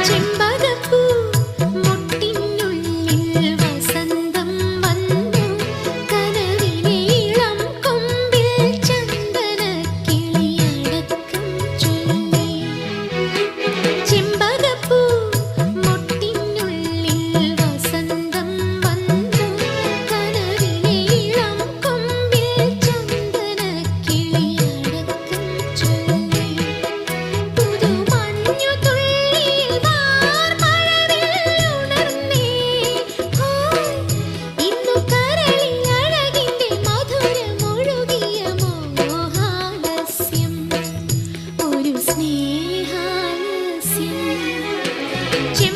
ചെമ്പകപ്പൂ മൊട്ടിനുള്ളിൽ വസന്തം വന്നു കനവിനീളം കൊമ്പിൽ ചന്ദനക്കിളിയടക്കം ചൊല്ലി ചെമ്പകപ്പൂ മൊട്ടിനുള്ളിൽ വസന്തം വന്നു കനവിനീളം കൊമ്പിൽ ചന്ദനക്കിളിയടക്കം ചൊല്ലി പുതുമഞ്ഞു തുള്ളിയിൽ വാർമഴവില്ലുണർന്നേ ഇന്നു കരളിൽ അഴകിന്റെ മധുരമൊഴുകിയ മോഹാലസ്യം ഒരു സ്നേഹാലസ്യം